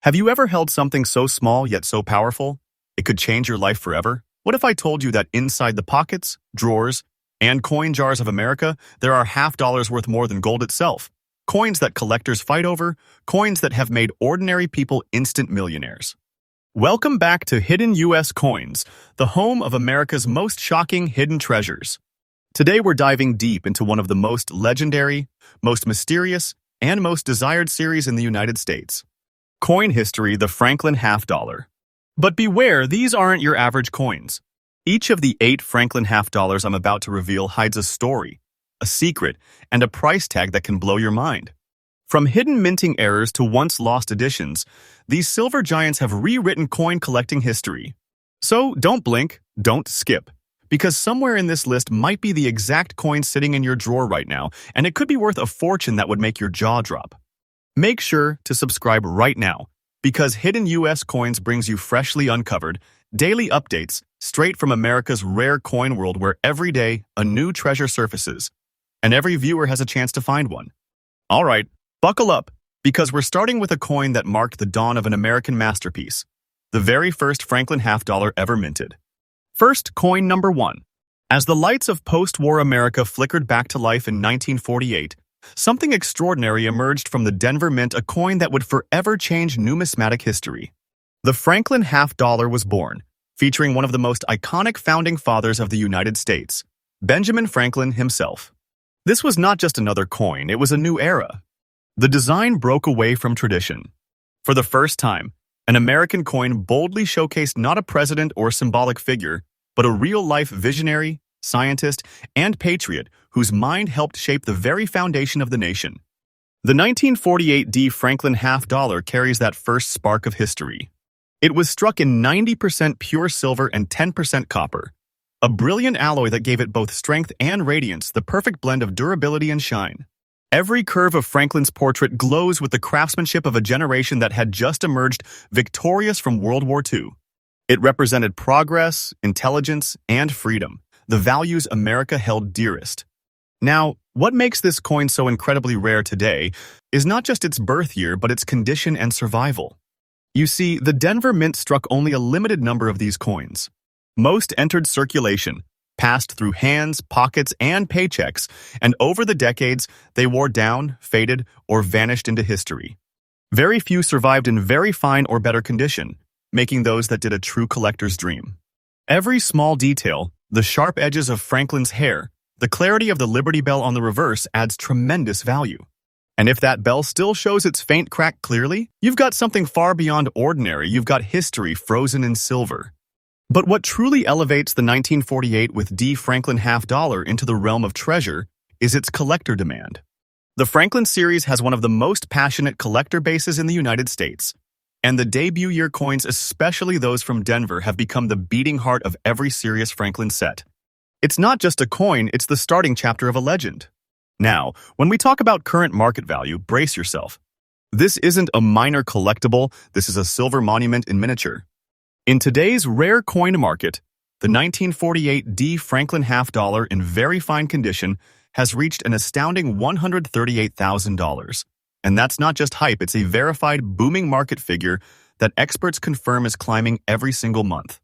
Have you ever held something so small yet so powerful? It could change your life forever? What if I told you that inside the pockets, drawers, and coin jars of America, there are $50 worth more than gold itself? Coins that collectors fight over, coins that have made ordinary people instant millionaires. Welcome back to Hidden U.S. Coins, the home of America's most shocking hidden treasures. Today we're diving deep into one of the most legendary, most mysterious, and most desired series in the United States. Coin history, the Franklin Half Dollar. But beware, these aren't your average coins. Each of the 8 Franklin Half Dollars I'm about to reveal hides a story, a secret, and a price tag that can blow your mind. From hidden minting errors to once-lost editions, these silver giants have rewritten coin collecting history. So don't blink, don't skip, because somewhere in this list might be the exact coin sitting in your drawer right now, and it could be worth a fortune that would make your jaw drop. Make sure to subscribe right now, because Hidden U.S. Coins brings you freshly uncovered, daily updates straight from America's rare coin world where every day a new treasure surfaces, and every viewer has a chance to find one. All right, buckle up, because we're starting with a coin that marked the dawn of an American masterpiece, the very first Franklin Half Dollar ever minted. First, coin number 1. As the lights of post-war America flickered back to life in 1948, something extraordinary emerged from the Denver Mint, a coin that would forever change numismatic history. The Franklin Half Dollar was born, featuring one of the most iconic founding fathers of the United States, Benjamin Franklin himself. This was not just another coin, it was a new era. The design broke away from tradition. For the first time, an American coin boldly showcased not a president or symbolic figure, but a real-life visionary, scientist, and patriot whose mind helped shape the very foundation of the nation. The 1948 D Franklin Half Dollar carries that first spark of history. It was struck in 90% pure silver and 10% copper, a brilliant alloy that gave it both strength and radiance, the perfect blend of durability and shine. Every curve of Franklin's portrait glows with the craftsmanship of a generation that had just emerged victorious from World War II. It represented progress, intelligence, and freedom, the values America held dearest. Now, what makes this coin so incredibly rare today is not just its birth year, but its condition and survival. You see, the Denver Mint struck only a limited number of these coins. Most entered circulation, passed through hands, pockets, and paychecks, and over the decades, they wore down, faded, or vanished into history. Very few survived in very fine or better condition, making those that did a true collector's dream. Every small detail, the sharp edges of Franklin's hair, the clarity of the Liberty Bell on the reverse adds tremendous value. And if that bell still shows its faint crack clearly, you've got something far beyond ordinary. You've got history frozen in silver. But what truly elevates the 1948 with D Franklin Half Dollar into the realm of treasure is its collector demand. The Franklin series has one of the most passionate collector bases in the United States, and the debut year coins, especially those from Denver, have become the beating heart of every serious Franklin set. It's not just a coin, it's the starting chapter of a legend. Now, when we talk about current market value, brace yourself. This isn't a minor collectible, this is a silver monument in miniature. In today's rare coin market, the 1948 D Franklin Half Dollar in very fine condition has reached an astounding $138,000. And that's not just hype, it's a verified booming market figure that experts confirm is climbing every single month.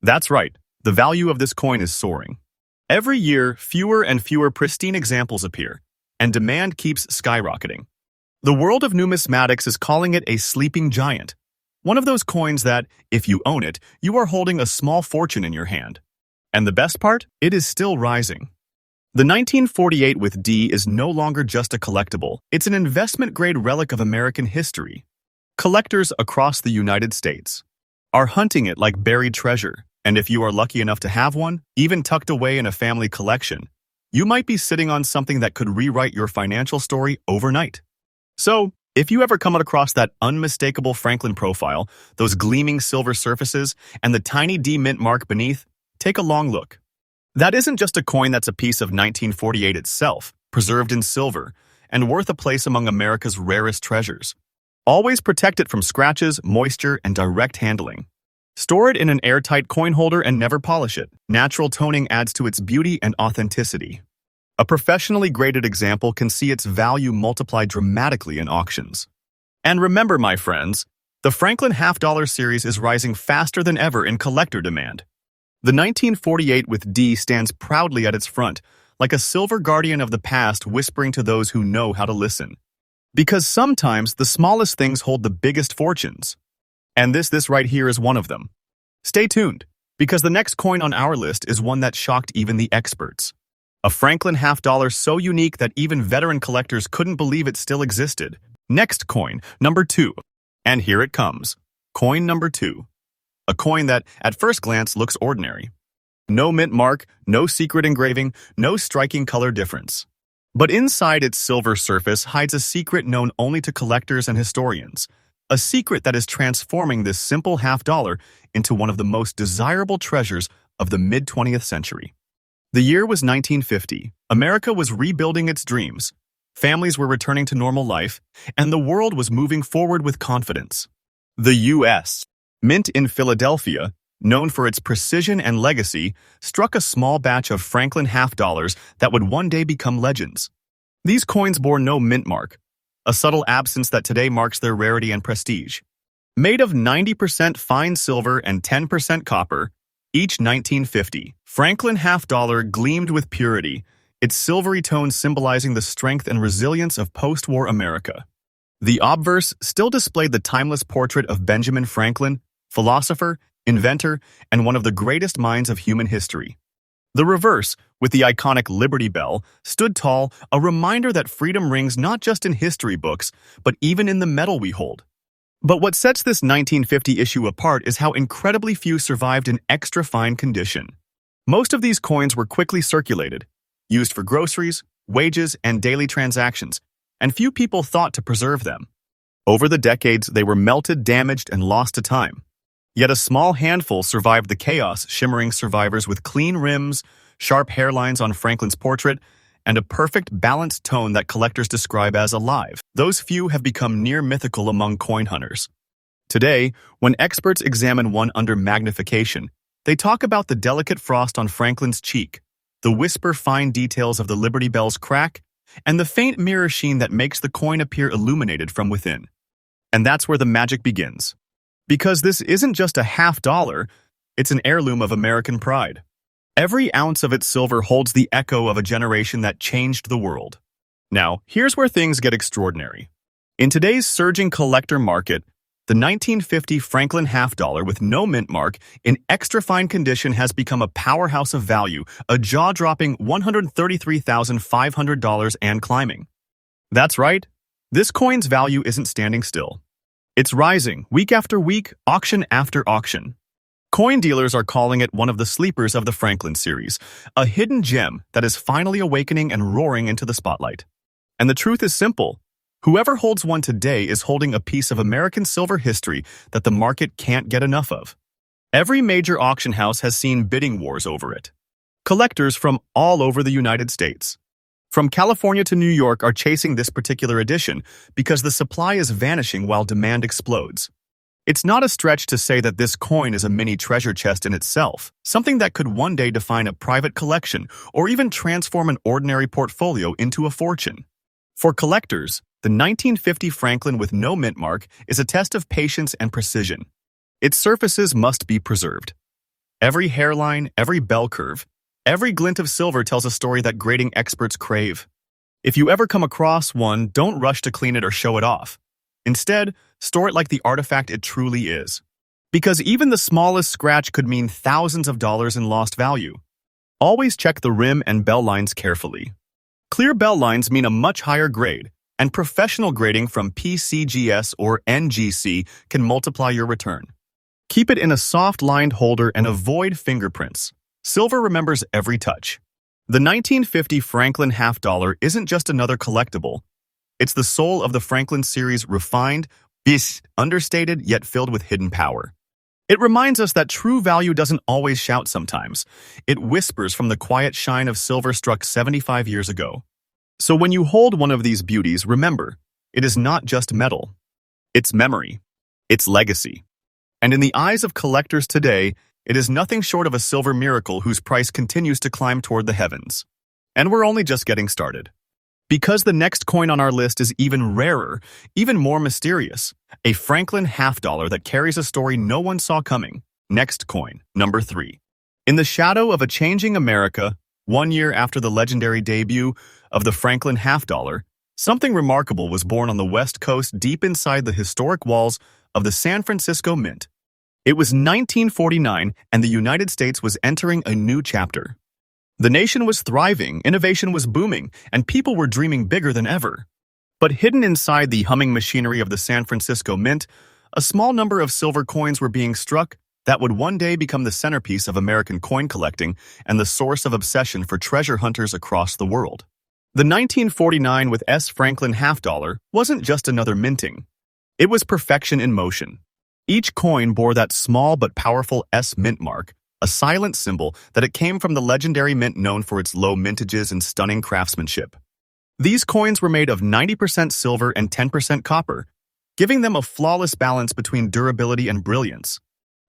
That's right, the value of this coin is soaring. Every year, fewer and fewer pristine examples appear, and demand keeps skyrocketing. The world of numismatics is calling it a sleeping giant, one of those coins that, if you own it, you are holding a small fortune in your hand. And the best part? It is still rising. The 1948 with D is no longer just a collectible, it's an investment-grade relic of American history. Collectors across the United States are hunting it like buried treasure, and if you are lucky enough to have one, even tucked away in a family collection, you might be sitting on something that could rewrite your financial story overnight. So, if you ever come across that unmistakable Franklin profile, those gleaming silver surfaces, and the tiny D mint mark beneath, take a long look. That isn't just a coin, that's a piece of 1948 itself, preserved in silver, and worth a place among America's rarest treasures. Always protect it from scratches, moisture, and direct handling. Store it in an airtight coin holder and never polish it. Natural toning adds to its beauty and authenticity. A professionally graded example can see its value multiply dramatically in auctions. And remember, my friends, The Franklin half-dollar series is rising faster than ever in collector demand. The 1948 with D stands proudly at its front, like a silver guardian of the past whispering to those who know how to listen. Because sometimes the smallest things hold the biggest fortunes. And this right here is one of them. Stay tuned, because the next coin on our list is one that shocked even the experts. A Franklin half-dollar so unique that even veteran collectors couldn't believe it still existed. Next coin, number 2. And here it comes. Coin number 2. A coin that, at first glance, looks ordinary. No mint mark, no secret engraving, no striking color difference. But inside its silver surface hides a secret known only to collectors and historians. A secret that is transforming this simple half-dollar into one of the most desirable treasures of the mid-20th century. The year was 1950. America was rebuilding its dreams. Families were returning to normal life, and the world was moving forward with confidence. The U.S. Mint in Philadelphia, known for its precision and legacy, struck a small batch of Franklin half-dollars that would one day become legends. These coins bore no mint mark, a subtle absence that today marks their rarity and prestige. Made of 90% fine silver and 10% copper, each 1950, Franklin half-dollar gleamed with purity, its silvery tone symbolizing the strength and resilience of post-war America. The obverse still displayed the timeless portrait of Benjamin Franklin, philosopher, inventor, and one of the greatest minds of human history. The reverse, with the iconic Liberty Bell, stood tall, a reminder that freedom rings not just in history books, but even in the metal we hold. But what sets this 1950 issue apart is how incredibly few survived in extra fine condition. Most of these coins were quickly circulated, used for groceries, wages, and daily transactions, and few people thought to preserve them. Over the decades, they were melted, damaged, and lost to time. Yet a small handful survived the chaos, shimmering survivors with clean rims, sharp hairlines on Franklin's portrait, and a perfect, balanced tone that collectors describe as alive. Those few have become near mythical among coin hunters. Today, when experts examine one under magnification, they talk about the delicate frost on Franklin's cheek, the whisper-fine details of the Liberty Bell's crack, and the faint mirror sheen that makes the coin appear illuminated from within. And that's where the magic begins. Because this isn't just a half-dollar, it's an heirloom of American pride. Every ounce of its silver holds the echo of a generation that changed the world. Now, here's where things get extraordinary. In today's surging collector market, the 1950 Franklin half-dollar with no mint mark in extra fine condition has become a powerhouse of value, a jaw-dropping $133,500 and climbing. That's right, this coin's value isn't standing still. It's rising, week after week, auction after auction. Coin dealers are calling it one of the sleepers of the Franklin series, a hidden gem that is finally awakening and roaring into the spotlight. And the truth is simple. Whoever holds one today is holding a piece of American silver history that the market can't get enough of. Every major auction house has seen bidding wars over it. Collectors from all over the United States, from California to New York, are chasing this particular edition because the supply is vanishing while demand explodes. It's not a stretch to say that this coin is a mini treasure chest in itself, something that could one day define a private collection or even transform an ordinary portfolio into a fortune. For collectors, the 1950 Franklin with no mint mark is a test of patience and precision. Its surfaces must be preserved. Every hairline, every bell curve, every glint of silver tells a story that grading experts crave. If you ever come across one, don't rush to clean it or show it off. Instead, store it like the artifact it truly is. Because even the smallest scratch could mean thousands of dollars in lost value. Always check the rim and bell lines carefully. Clear bell lines mean a much higher grade, and professional grading from PCGS or NGC can multiply your return. Keep it in a soft-lined holder and avoid fingerprints. Silver remembers every touch. The 1950 Franklin half-dollar isn't just another collectible. It's the soul of the Franklin series, refined, understated, yet filled with hidden power. It reminds us that true value doesn't always shout sometimes. It whispers from the quiet shine of silver struck 75 years ago. So when you hold one of these beauties, remember, it is not just metal. It's memory. It's legacy. And in the eyes of collectors today, it is nothing short of a silver miracle whose price continues to climb toward the heavens. And we're only just getting started. Because the next coin on our list is even rarer, even more mysterious, A Franklin half dollar that carries a story no one saw coming. Next coin, number 3. In the shadow of a changing America, 1 year after the legendary debut of the Franklin half dollar, something remarkable was born on the West Coast deep inside the historic walls of the San Francisco Mint. It was 1949 and the United States was entering a new chapter. The nation was thriving, innovation was booming, and people were dreaming bigger than ever. But hidden inside the humming machinery of the San Francisco Mint, a small number of silver coins were being struck that would one day become the centerpiece of American coin collecting and the source of obsession for treasure hunters across the world. The 1949 with S. Franklin half dollar wasn't just another minting. It was perfection in motion. Each coin bore that small but powerful S mint mark, a silent symbol that it came from the legendary mint known for its low mintages and stunning craftsmanship. These coins were made of 90% silver and 10% copper, giving them a flawless balance between durability and brilliance.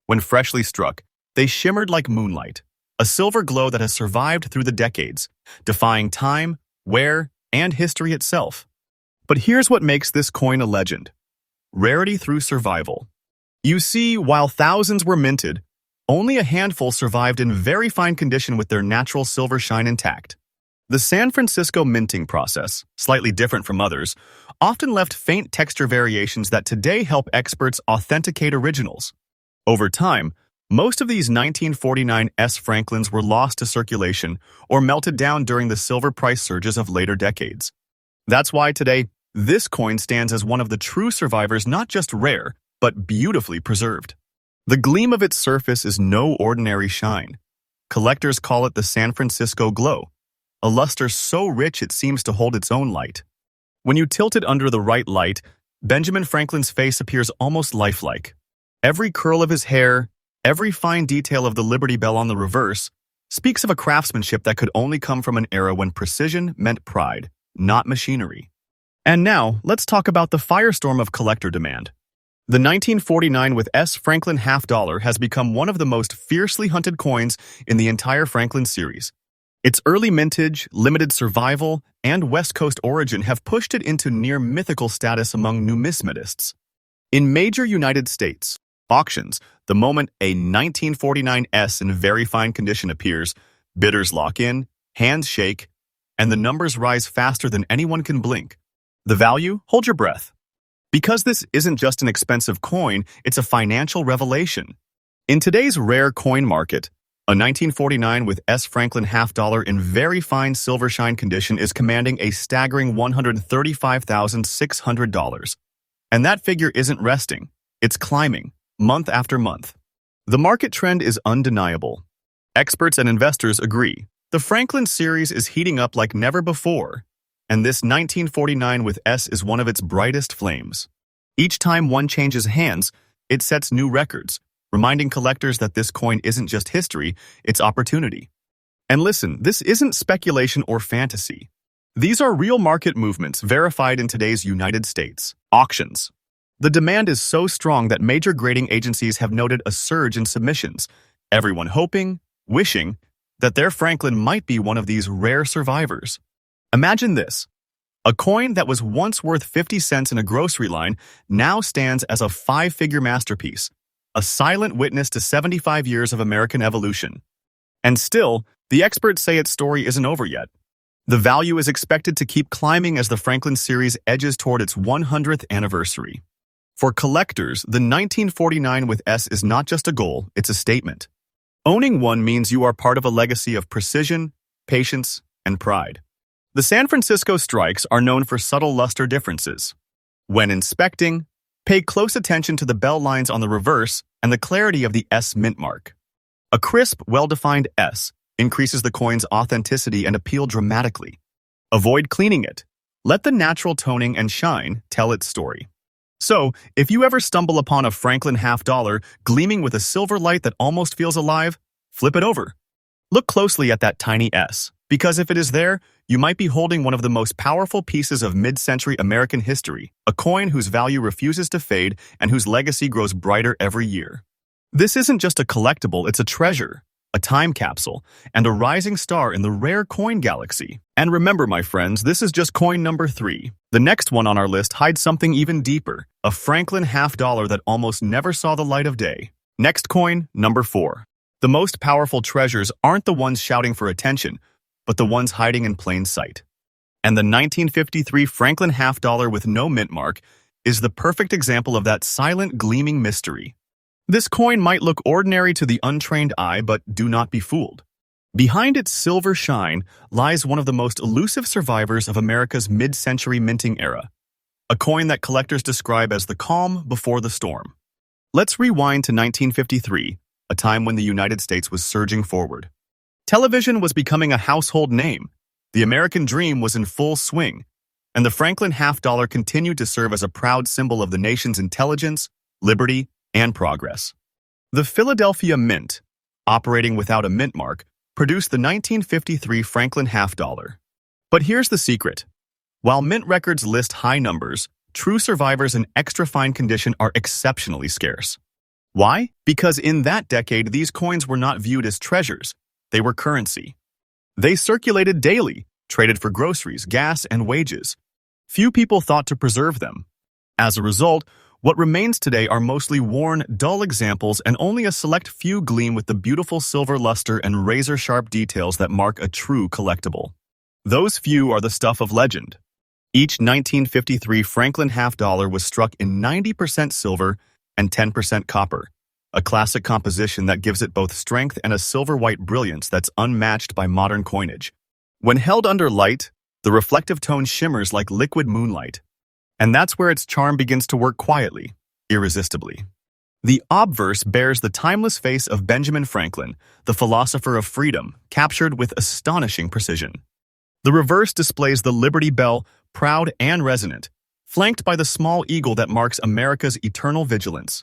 When freshly struck, they shimmered like moonlight, a silver glow that has survived through the decades, defying time, wear, and history itself. But here's what makes this coin a legend: rarity through survival. You see, while thousands were minted, only a handful survived in very fine condition with their natural silver shine intact. The San Francisco minting process, slightly different from others, often left faint texture variations that today help experts authenticate originals. Over time, most of these 1949 S. Franklins were lost to circulation or melted down during the silver price surges of later decades. That's why today, this coin stands as one of the true survivors, not just rare, but beautifully preserved. The gleam of its surface is no ordinary shine. Collectors call it the San Francisco glow, a luster so rich it seems to hold its own light. When you tilt it under the right light, Benjamin Franklin's face appears almost lifelike. Every curl of his hair, every fine detail of the Liberty Bell on the reverse, speaks of a craftsmanship that could only come from an era when precision meant pride, not machinery. And now, let's talk about the firestorm of collector demand. The 1949 with S. Franklin half dollar has become one of the most fiercely hunted coins in the entire Franklin series. Its early mintage, limited survival, and West Coast origin have pushed it into near mythical status among numismatists. In major United States auctions, the moment a 1949 S in very fine condition appears, bidders lock in, hands shake, and the numbers rise faster than anyone can blink. The value? Hold your breath. Because this isn't just an expensive coin, it's a financial revelation. In today's rare coin market, a 1949 with S. Franklin half dollar in very fine silver shine condition is commanding a staggering $135,600. And that figure isn't resting, it's climbing, month after month. The market trend is undeniable. Experts and investors agree. The Franklin series is heating up like never before, and this 1949 with S is one of its brightest flames. Each time one changes hands, it sets new records, reminding collectors that this coin isn't just history, it's opportunity. And listen, this isn't speculation or fantasy. These are real market movements verified in today's United States auctions. The demand is so strong that major grading agencies have noted a surge in submissions, everyone hoping, wishing, that their Franklin might be one of these rare survivors. Imagine this. A coin that was once worth 50 cents in a grocery line now stands as a 5-figure masterpiece, a silent witness to 75 years of American evolution. And still, the experts say its story isn't over yet. The value is expected to keep climbing as the Franklin series edges toward its 100th anniversary. For collectors, the 1949 with S is not just a goal, it's a statement. Owning one means you are part of a legacy of precision, patience, and pride. The San Francisco strikes are known for subtle luster differences. When inspecting, pay close attention to the bell lines on the reverse and the clarity of the S mint mark. A crisp, well-defined S increases the coin's authenticity and appeal dramatically. Avoid cleaning it. Let the natural toning and shine tell its story. So, if you ever stumble upon a Franklin half dollar gleaming with a silver light that almost feels alive, flip it over. Look closely at that tiny S, because if it is there, you might be holding one of the most powerful pieces of mid-century American history, a coin whose value refuses to fade and whose legacy grows brighter every year. This isn't just a collectible, it's a treasure, a time capsule, and a rising star in the rare coin galaxy. And remember, my friends, this is just coin number 3. The next one on our list hides something even deeper, a Franklin half-dollar that almost never saw the light of day. Next coin, number 4. The most powerful treasures aren't the ones shouting for attention, but the ones hiding in plain sight. And the 1953 Franklin half-dollar with no mint mark is the perfect example of that silent, gleaming mystery. This coin might look ordinary to the untrained eye, but do not be fooled. Behind its silver shine lies one of the most elusive survivors of America's mid-century minting era, a coin that collectors describe as the calm before the storm. Let's rewind to 1953, a time when the United States was surging forward. Television was becoming a household name, the American dream was in full swing, and the Franklin half-dollar continued to serve as a proud symbol of the nation's intelligence, liberty, and progress. The Philadelphia Mint, operating without a mint mark, produced the 1953 Franklin half-dollar. But here's the secret. While mint records list high numbers, true survivors in extra fine condition are exceptionally scarce. Why? Because in that decade, these coins were not viewed as treasures. They were currency. They circulated daily, traded for groceries, gas, and wages. Few people thought to preserve them. As a result, what remains today are mostly worn, dull examples, and only a select few gleam with the beautiful silver luster and razor-sharp details that mark a true collectible. Those few are the stuff of legend. Each 1953 Franklin half-dollar was struck in 90% silver and 10% copper, a classic composition that gives it both strength and a silver-white brilliance that's unmatched by modern coinage. When held under light, the reflective tone shimmers like liquid moonlight. And that's where its charm begins to work quietly, irresistibly. The obverse bears the timeless face of Benjamin Franklin, the philosopher of freedom, captured with astonishing precision. The reverse displays the Liberty Bell, proud and resonant, flanked by the small eagle that marks America's eternal vigilance.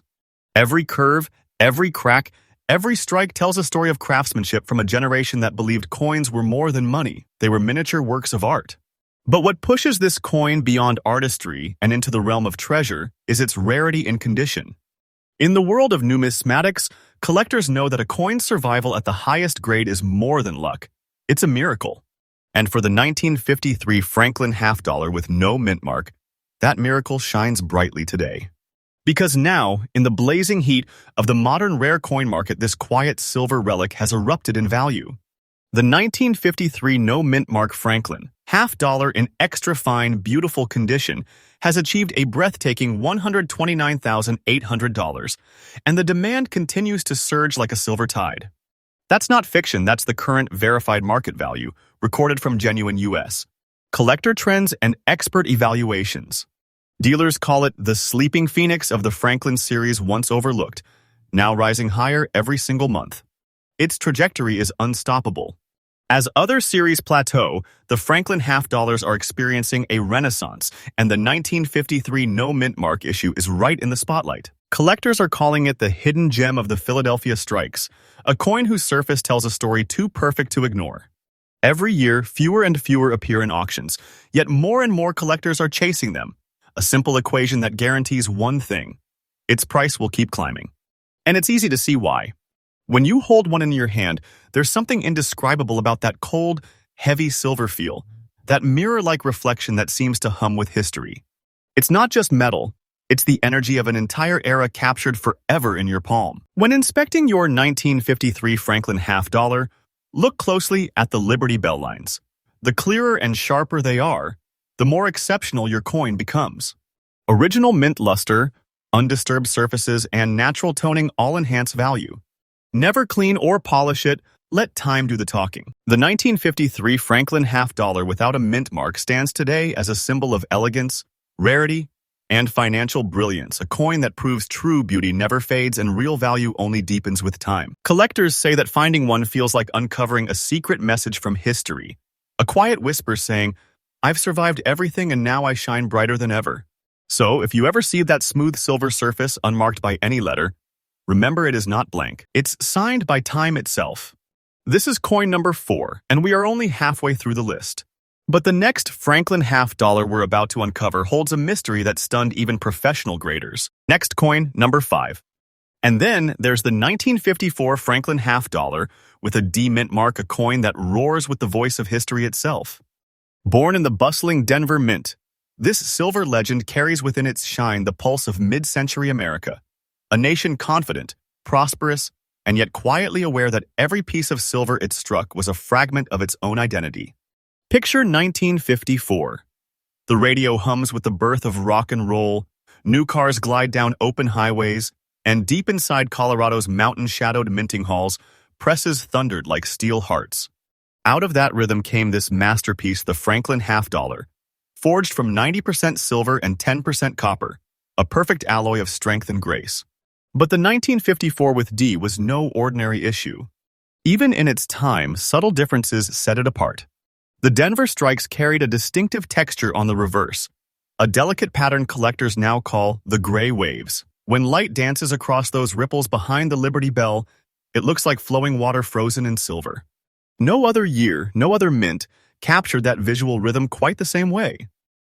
Every curve, every crack, every strike tells a story of craftsmanship from a generation that believed coins were more than money. They were miniature works of art. But what pushes this coin beyond artistry and into the realm of treasure is its rarity and condition. In the world of numismatics, collectors know that a coin's survival at the highest grade is more than luck. It's a miracle. And for the 1953 Franklin half-dollar with no mint mark, that miracle shines brightly today. Because now, in the blazing heat of the modern rare coin market, this quiet silver relic has erupted in value. The 1953 no mint mark Franklin half-dollar in extra fine, beautiful condition has achieved a breathtaking $129,800, and the demand continues to surge like a silver tide. That's not fiction, that's the current verified market value, recorded from Genuine US. Collector trends and expert evaluations. Dealers call it the sleeping phoenix of the Franklin series, once overlooked, now rising higher every single month. Its trajectory is unstoppable. As other series plateau, the Franklin half-dollars are experiencing a renaissance, and the 1953 no mint mark issue is right in the spotlight. Collectors are calling it the hidden gem of the Philadelphia Strikes, a coin whose surface tells a story too perfect to ignore. Every year, fewer and fewer appear in auctions, yet more and more collectors are chasing them. A simple equation that guarantees one thing: its price will keep climbing. And it's easy to see why. When you hold one in your hand, there's something indescribable about that cold, heavy silver feel, that mirror-like reflection that seems to hum with history. It's not just metal, it's the energy of an entire era captured forever in your palm. When inspecting your 1953 Franklin half-dollar, look closely at the Liberty Bell lines. The clearer and sharper they are, the more exceptional your coin becomes. Original mint luster, undisturbed surfaces, and natural toning all enhance value. Never clean or polish it, let time do the talking. The 1953 Franklin half-dollar without a mint mark stands today as a symbol of elegance, rarity, and financial brilliance, a coin that proves true beauty never fades and real value only deepens with time. Collectors say that finding one feels like uncovering a secret message from history, a quiet whisper saying, "I've survived everything and now I shine brighter than ever." So, if you ever see that smooth silver surface unmarked by any letter, remember it is not blank. It's signed by time itself. This is coin number 4, and we are only halfway through the list. But the next Franklin half-dollar we're about to uncover holds a mystery that stunned even professional graders. Next coin, number 5. And then there's the 1954 Franklin half dollar with a D mint mark, a coin that roars with the voice of history itself. Born in the bustling Denver Mint, this silver legend carries within its shine the pulse of mid-century America, a nation confident, prosperous, and yet quietly aware that every piece of silver it struck was a fragment of its own identity. Picture 1954. The radio hums with the birth of rock and roll, new cars glide down open highways, and deep inside Colorado's mountain-shadowed minting halls, presses thundered like steel hearts. Out of that rhythm came this masterpiece, the Franklin half dollar, forged from 90% silver and 10% copper, a perfect alloy of strength and grace. But the 1954 with D was no ordinary issue. Even in its time, subtle differences set it apart. The Denver strikes carried a distinctive texture on the reverse, a delicate pattern collectors now call the gray waves. When light dances across those ripples behind the Liberty Bell, it looks like flowing water frozen in silver. No other year, no other mint captured that visual rhythm quite the same way.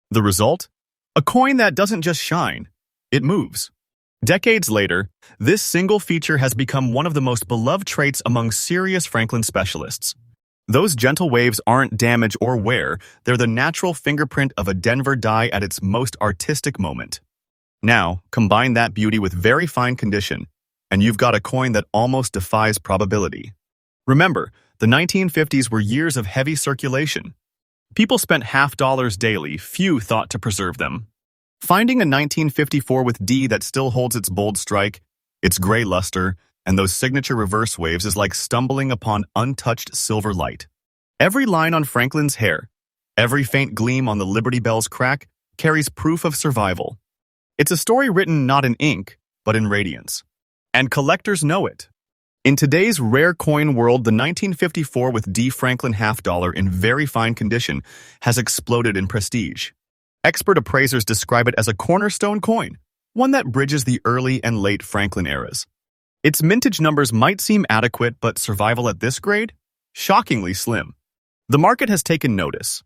The result? A coin that doesn't just shine, it moves. Decades later, this single feature has become one of the most beloved traits among serious Franklin specialists. Those gentle waves aren't damage or wear, they're the natural fingerprint of a Denver die at its most artistic moment. Now, combine that beauty with very fine condition, and you've got a coin that almost defies probability. Remember, the 1950s were years of heavy circulation. People spent half dollars daily, few thought to preserve them. Finding a 1954 with D that still holds its bold strike, its gray luster, and those signature reverse waves is like stumbling upon untouched silver light. Every line on Franklin's hair, every faint gleam on the Liberty Bell's crack, carries proof of survival. It's a story written not in ink, but in radiance. And collectors know it. In today's rare coin world, the 1954 with D Franklin half dollar in very fine condition has exploded in prestige. Expert appraisers describe it as a cornerstone coin, one that bridges the early and late Franklin eras. Its mintage numbers might seem adequate, but survival at this grade? Shockingly slim. The market has taken notice.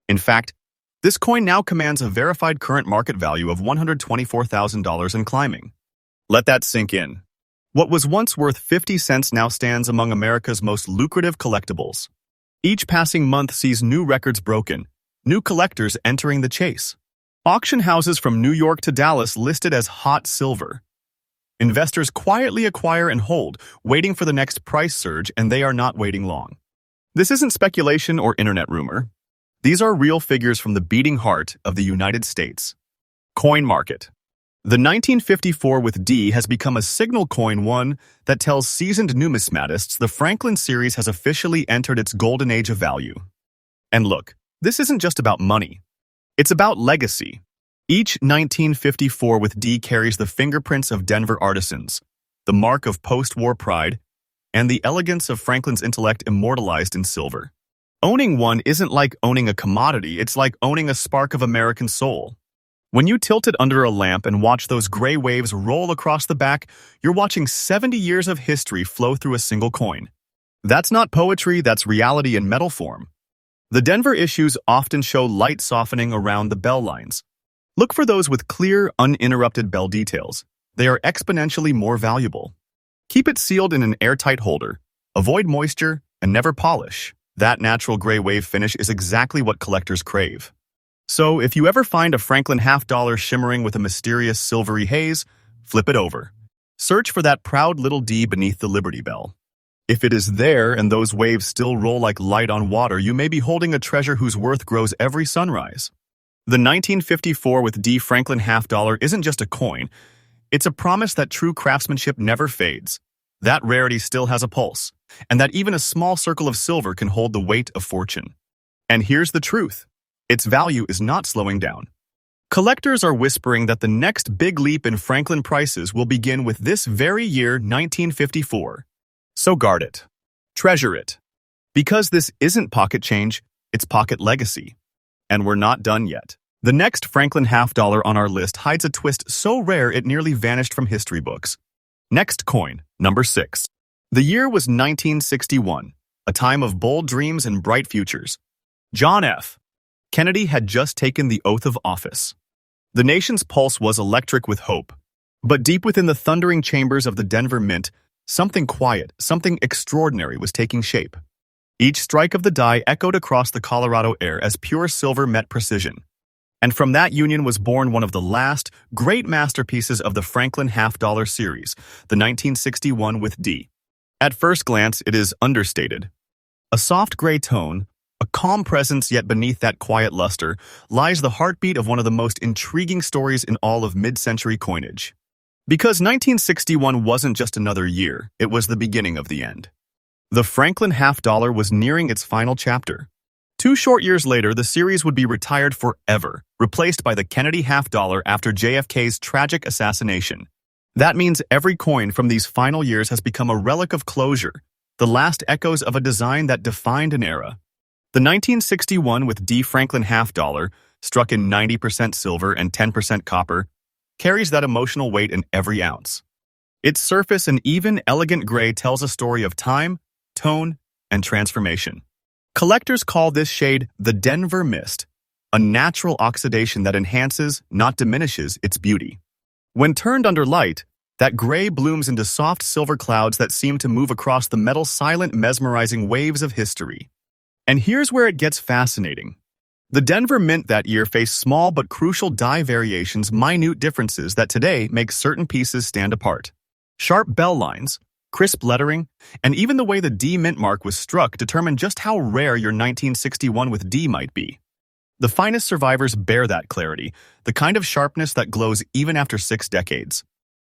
In fact, this coin now commands a verified current market value of $124,000 and climbing. Let that sink in. What was once worth 50 cents now stands among America's most lucrative collectibles. Each passing month sees new records broken, new collectors entering the chase. Auction houses from New York to Dallas listed as hot silver. Investors quietly acquire and hold, waiting for the next price surge, and they are not waiting long. This isn't speculation or internet rumor. These are real figures from the beating heart of the United States. Coin market. The 1954 with D has become a signal coin, one that tells seasoned numismatists the Franklin series has officially entered its golden age of value. And look, this isn't just about money. It's about legacy. Each 1954 with D carries the fingerprints of Denver artisans, the mark of post-war pride, and the elegance of Franklin's intellect immortalized in silver. Owning one isn't like owning a commodity, it's like owning a spark of American soul. When you tilt it under a lamp and watch those gray waves roll across the back, you're watching 70 years of history flow through a single coin. That's not poetry, that's reality in metal form. The Denver issues often show light softening around the bell lines. Look for those with clear, uninterrupted bell details. They are exponentially more valuable. Keep it sealed in an airtight holder. Avoid moisture and never polish. That natural gray wave finish is exactly what collectors crave. So, if you ever find a Franklin half dollar shimmering with a mysterious silvery haze, flip it over. Search for that proud little D beneath the Liberty Bell. If it is there and those waves still roll like light on water, you may be holding a treasure whose worth grows every sunrise. The 1954 with D Franklin half dollar isn't just a coin. It's a promise that true craftsmanship never fades. That rarity still has a pulse, and that even a small circle of silver can hold the weight of fortune. And here's the truth. Its value is not slowing down. Collectors are whispering that the next big leap in Franklin prices will begin with this very year, 1954. So guard it. Treasure it. Because this isn't pocket change, it's pocket legacy. And we're not done yet. The next Franklin half dollar on our list hides a twist so rare it nearly vanished from history books. Next coin, number 6. The year was 1961, a time of bold dreams and bright futures. John F. Kennedy had just taken the oath of office. The nation's pulse was electric with hope. But deep within the thundering chambers of the Denver Mint, something quiet, something extraordinary was taking shape. Each strike of the die echoed across the Colorado air as pure silver met precision. And from that union was born one of the last great masterpieces of the Franklin half-dollar series, the 1961 with D. At first glance, it is understated. A soft gray tone, a calm presence, yet beneath that quiet luster lies the heartbeat of one of the most intriguing stories in all of mid-century coinage. Because 1961 wasn't just another year, it was the beginning of the end. The Franklin half-dollar was nearing its final chapter. 2 short years later, the series would be retired forever, replaced by the Kennedy half-dollar after JFK's tragic assassination. That means every coin from these final years has become a relic of closure, the last echoes of a design that defined an era. The 1961 with D Franklin half-dollar, struck in 90% silver and 10% copper, carries that emotional weight in every ounce. Its surface, an even, elegant gray, tells a story of time, tone, and transformation. Collectors call this shade the Denver Mist, a natural oxidation that enhances, not diminishes, its beauty. When turned under light, that gray blooms into soft silver clouds that seem to move across the metal's silent, mesmerizing waves of history. And here's where it gets fascinating. The Denver Mint that year faced small but crucial die variations, minute differences that today make certain pieces stand apart. Sharp bell lines, crisp lettering, and even the way the D mint mark was struck determined just how rare your 1961 with D might be. The finest survivors bear that clarity, the kind of sharpness that glows even after 6 decades.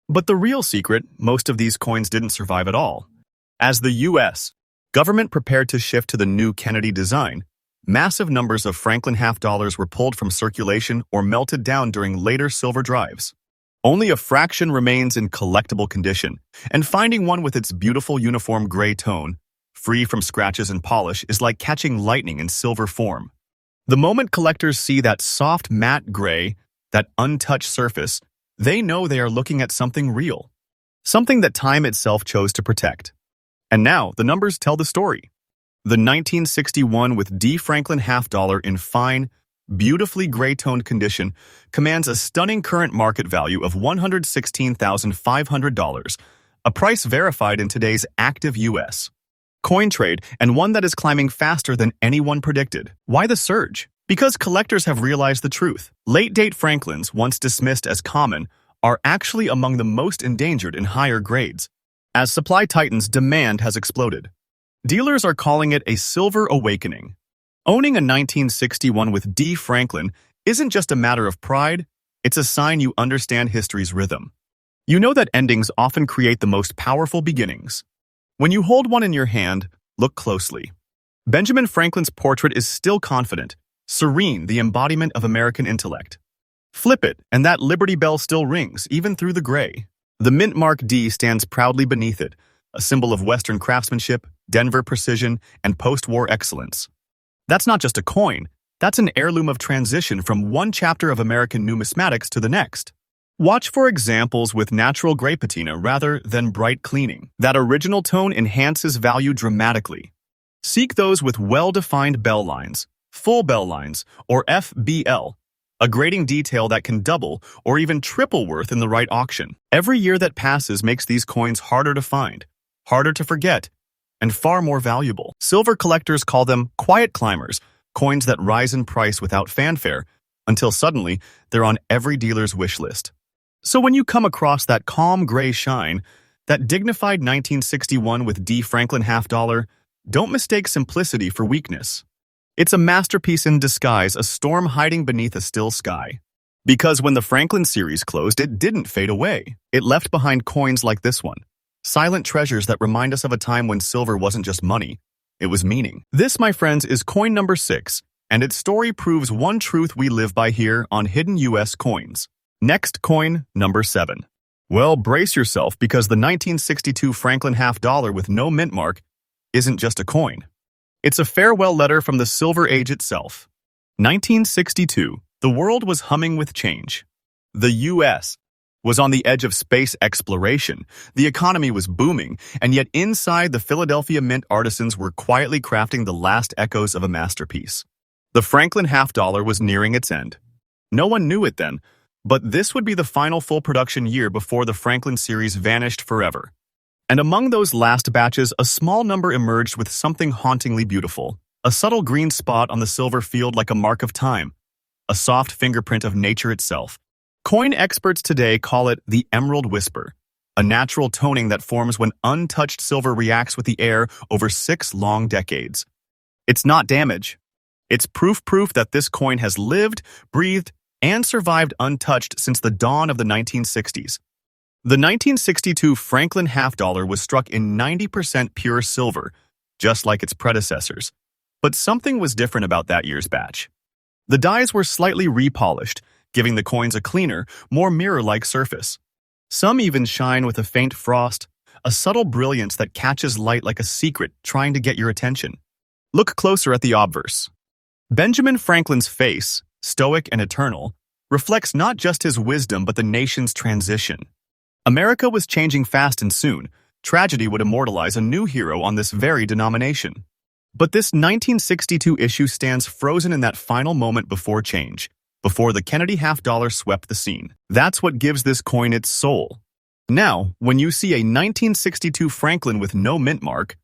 But the real secret, most of these coins didn't survive at all. As the U.S. government prepared to shift to the new Kennedy design, massive numbers of Franklin half-dollars were pulled from circulation or melted down during later silver drives. Only a fraction remains in collectible condition, and finding one with its beautiful uniform gray tone, free from scratches and polish, is like catching lightning in silver form. The moment collectors see that soft matte gray, that untouched surface, they know they are looking at something real, something that time itself chose to protect. And now, the numbers tell the story. The 1961 with D Franklin half-dollar in fine, beautifully gray-toned condition commands a stunning current market value of $116,500, a price verified in today's active U.S. coin trade, and one that is climbing faster than anyone predicted. Why the surge? Because collectors have realized the truth. Late-date Franklins, once dismissed as common, are actually among the most endangered in higher grades. As supply tightens, demand has exploded. Dealers are calling it a silver awakening. Owning a 1961 with D Franklin isn't just a matter of pride, it's a sign you understand history's rhythm. You know that endings often create the most powerful beginnings. When you hold one in your hand, look closely. Benjamin Franklin's portrait is still confident, serene, the embodiment of American intellect. Flip it, and that Liberty Bell still rings, even through the gray. The Mint Mark D stands proudly beneath it, a symbol of Western craftsmanship, Denver precision, and post-war excellence. That's not just a coin, that's an heirloom of transition from one chapter of American numismatics to the next. Watch for examples with natural gray patina rather than bright cleaning. That original tone enhances value dramatically. Seek those with well-defined bell lines, full bell lines, or FBL, a grading detail that can double or even triple worth in the right auction. Every year that passes makes these coins harder to find, harder to forget, and far more valuable. Silver collectors call them quiet climbers, coins that rise in price without fanfare, until suddenly they're on every dealer's wish list. So when you come across that calm gray shine, that dignified 1961 with D Franklin half-dollar, don't mistake simplicity for weakness. It's a masterpiece in disguise, a storm hiding beneath a still sky. Because when the Franklin series closed, it didn't fade away. It left behind coins like this one. Silent treasures that remind us of a time when silver wasn't just money, it was meaning. This, my friends, is coin number 6, and its story proves one truth we live by here on Hidden U.S. Coins. Next, coin number 7. Well, brace yourself, because the 1962 Franklin half-dollar with no mint mark isn't just a coin. It's a farewell letter from the Silver Age itself. 1962, the world was humming with change. The U.S. was on the edge of space exploration, the economy was booming, and yet inside the Philadelphia Mint artisans were quietly crafting the last echoes of a masterpiece. The Franklin half-dollar was nearing its end. No one knew it then, But this would be the final full production year before the Franklin series vanished forever. And among those last batches, a small number emerged with something hauntingly beautiful. A subtle green spot on the silver field like a mark of time. A soft fingerprint of nature itself. Coin experts today call it the Emerald Whisper, a natural toning that forms when untouched silver reacts with the air over 6 long decades. It's not damage. It's proof that this coin has lived, breathed, and survived untouched since the dawn of the 1960s. The 1962 Franklin half dollar was struck in 90% pure silver, just like its predecessors. But something was different about that year's batch. The dies were slightly repolished, giving the coins a cleaner, more mirror-like surface. Some even shine with a faint frost, a subtle brilliance that catches light like a secret trying to get your attention. Look closer at the obverse. Benjamin Franklin's face, stoic and eternal, reflects not just his wisdom but the nation's transition. America was changing fast and soon. Tragedy would immortalize a new hero on this very denomination. But this 1962 issue stands frozen in that final moment before change, before the Kennedy half dollar swept the scene. That's what gives this coin its soul. Now, when you see a 1962 Franklin with no mint mark,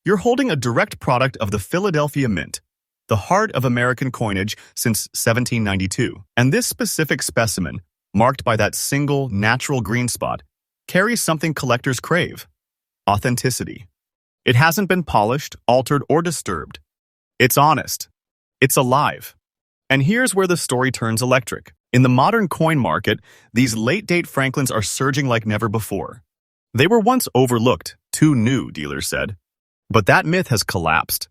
you're holding a direct product of the Philadelphia Mint, the heart of American coinage since 1792. And this specific specimen, marked by that single, natural green spot, carries something collectors crave: authenticity. It hasn't been polished, altered, or disturbed. It's honest. It's alive. And here's where the story turns electric. In the modern coin market, these late-date Franklins are surging like never before. They were once overlooked, too new, dealers said. But that myth has collapsed.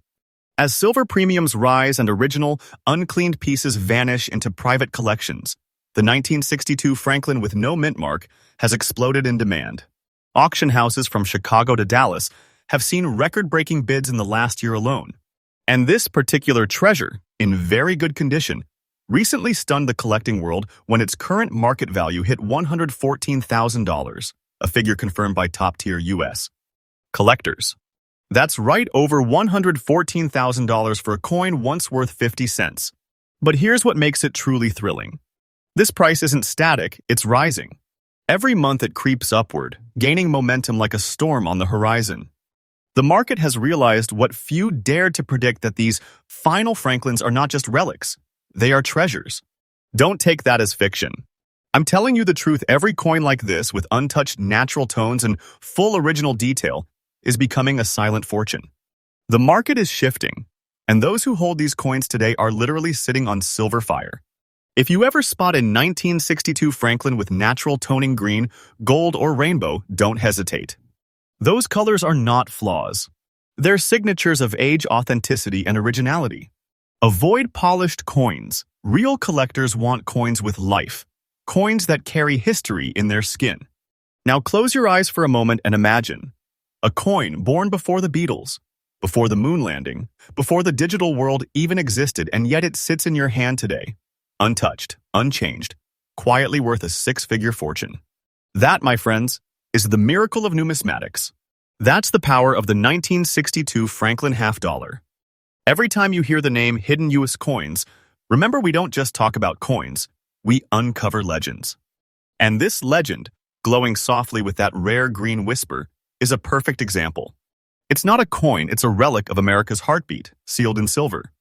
As silver premiums rise and original, uncleaned pieces vanish into private collections, the 1962 Franklin with no mint mark has exploded in demand. Auction houses from Chicago to Dallas have seen record-breaking bids in the last year alone. And this particular treasure, in very good condition, recently stunned the collecting world when its current market value hit $114,000, a figure confirmed by top-tier U.S. collectors. That's right over $114,000 for a coin once worth 50 cents. But here's what makes it truly thrilling. This price isn't static, it's rising. Every month it creeps upward, gaining momentum like a storm on the horizon. The market has realized what few dared to predict, that these final Franklins are not just relics, they are treasures. Don't take that as fiction. I'm telling you the truth, every coin like this, with untouched natural tones and full original detail, is becoming a silent fortune. The market is shifting, and those who hold these coins today are literally sitting on silver fire. If you ever spot a 1962 Franklin with natural toning green, gold, or rainbow, don't hesitate. Those colors are not flaws. They're signatures of age, authenticity, and originality. Avoid polished coins. Real collectors want coins with life, coins that carry history in their skin. Now close your eyes for a moment and imagine a coin born before the Beatles, before the moon landing, before the digital world even existed, and yet it sits in your hand today, untouched, unchanged, quietly worth a 6-figure fortune. That, my friends, is the miracle of numismatics. That's the power of the 1962 Franklin half dollar. Every time you hear the name Hidden U.S. Coins, remember, we don't just talk about coins, we uncover legends. And this legend, glowing softly with that rare green whisper, is a perfect example. It's not a coin, it's a relic of America's heartbeat, sealed in silver.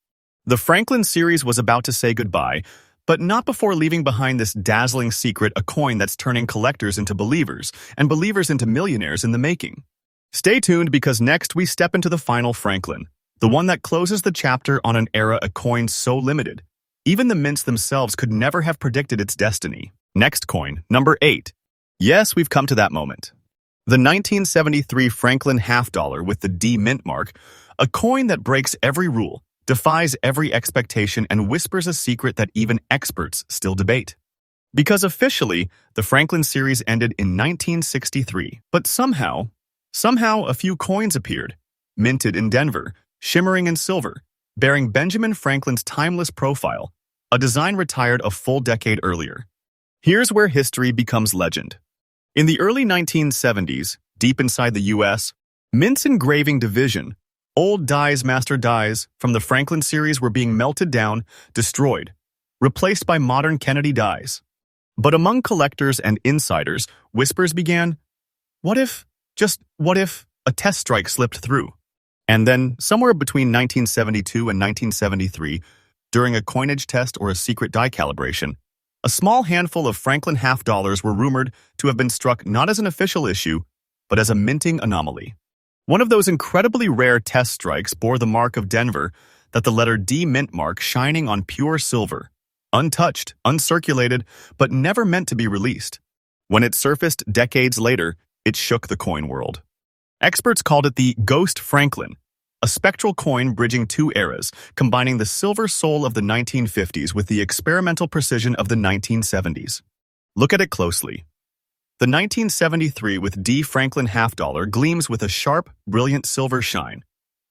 The Franklin series was about to say goodbye, but not before leaving behind this dazzling secret, a coin that's turning collectors into believers and believers into millionaires in the making. Stay tuned, because next we step into the final Franklin, the one that closes the chapter on an era, a coin so limited, even the mints themselves could never have predicted its destiny. Next coin, number 8. Yes, we've come to that moment. The 1973 Franklin half dollar with the D mint mark, a coin that breaks every rule, defies every expectation, and whispers a secret that even experts still debate. Because officially, the Franklin series ended in 1963, but somehow a few coins appeared, minted in Denver, shimmering in silver, bearing Benjamin Franklin's timeless profile, a design retired a full decade earlier. Here's where history becomes legend. In the early 1970s, deep inside the U.S., Mint's engraving division, old dies, master dies from the Franklin series, were being melted down, destroyed, replaced by modern Kennedy dies. But among collectors and insiders, whispers began. What if, just what if, a test strike slipped through? And then, somewhere between 1972 and 1973, during a coinage test or a secret die calibration, a small handful of Franklin half dollars were rumored to have been struck not as an official issue, but as a minting anomaly. One of those incredibly rare test strikes bore the mark of Denver, that the letter D mint mark shining on pure silver, untouched, uncirculated, but never meant to be released. When it surfaced decades later, it shook the coin world. Experts called it the Ghost Franklin, a spectral coin bridging two eras, combining the silver soul of the 1950s with the experimental precision of the 1970s. Look at it closely. The 1973 with D Franklin half dollar gleams with a sharp, brilliant silver shine,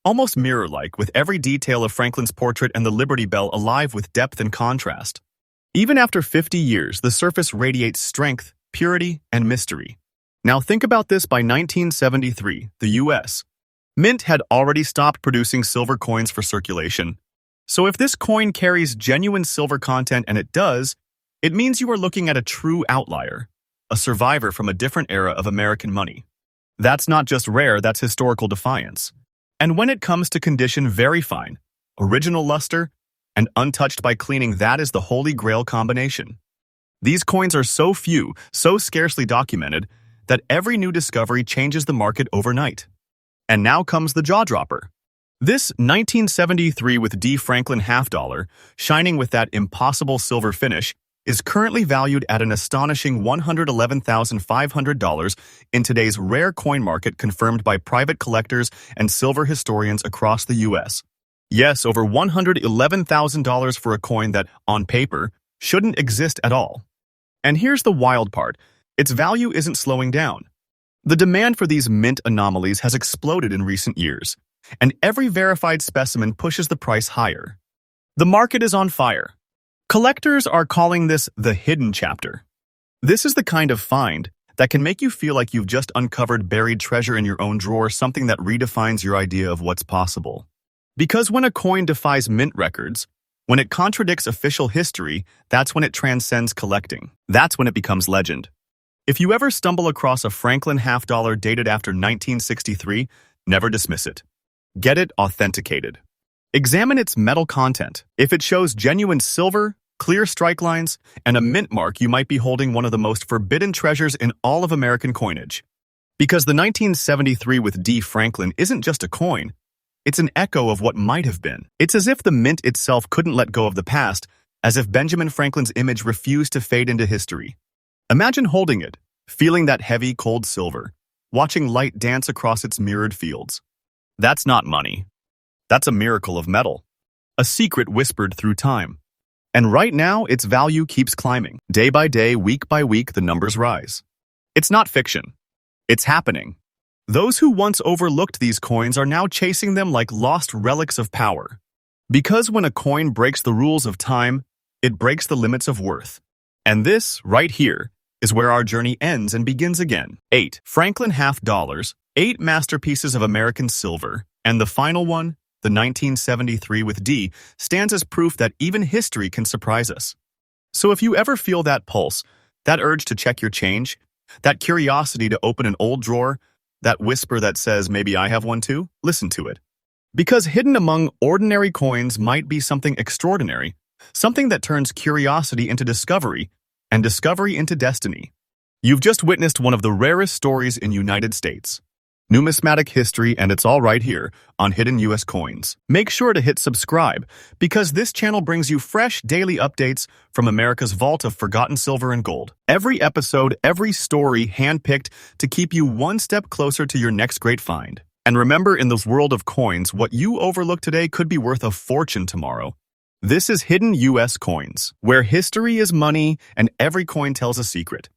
almost mirror-like, with every detail of Franklin's portrait and the Liberty Bell alive with depth and contrast. Even after 50 years, the surface radiates strength, purity, and mystery. Now think about this. By 1973, the U.S. Mint had already stopped producing silver coins for circulation. So if this coin carries genuine silver content, and it does, it means you are looking at a true outlier, a survivor from a different era of American money. That's not just rare, that's historical defiance. And when it comes to condition, very fine, original luster, and untouched by cleaning, that is the holy grail combination. These coins are so few, so scarcely documented, that every new discovery changes the market overnight. And now comes the jaw-dropper. This 1973 with D Franklin half dollar, shining with that impossible silver finish, is currently valued at an astonishing $111,500 in today's rare coin market, confirmed by private collectors and silver historians across the U.S. Yes, over $111,000 for a coin that, on paper, shouldn't exist at all. And here's the wild part. Its value isn't slowing down. The demand for these mint anomalies has exploded in recent years, and every verified specimen pushes the price higher. The market is on fire. Collectors are calling this the hidden chapter. This is the kind of find that can make you feel like you've just uncovered buried treasure in your own drawer, something that redefines your idea of what's possible. Because when a coin defies mint records, when it contradicts official history, that's when it transcends collecting. That's when it becomes legend. If you ever stumble across a Franklin half dollar dated after 1963, never dismiss it. Get it authenticated. Examine its metal content. If it shows genuine silver, clear strike lines, and a mint mark, you might be holding one of the most forbidden treasures in all of American coinage. Because the 1973 with D Franklin isn't just a coin, it's an echo of what might have been. It's as if the mint itself couldn't let go of the past, as if Benjamin Franklin's image refused to fade into history. Imagine holding it, feeling that heavy, cold silver, watching light dance across its mirrored fields. That's not money. That's a miracle of metal, a secret whispered through time. And right now, its value keeps climbing. Day by day, week by week, the numbers rise. It's not fiction. It's happening. Those who once overlooked these coins are now chasing them like lost relics of power. Because when a coin breaks the rules of time, it breaks the limits of worth. And this, right here, is where our journey ends and begins again. 8 Franklin half dollars, 8 masterpieces of American silver, and the final one, the 1973 with D, stands as proof that even history can surprise us. So if you ever feel that pulse, that urge to check your change, that curiosity to open an old drawer, that whisper that says, maybe I have one too, listen to it. Because hidden among ordinary coins might be something extraordinary, something that turns curiosity into discovery, and discovery into destiny. You've just witnessed one of the rarest stories in United States. Numismatic history, and it's all right here on Hidden US Coins. Make sure to hit subscribe, because this channel brings you fresh daily updates from America's vault of forgotten silver and gold. Every episode, every story handpicked to keep you one step closer to your next great find. And remember, in this world of coins, what you overlook today could be worth a fortune tomorrow. This is Hidden US Coins, where history is money and every coin tells a secret.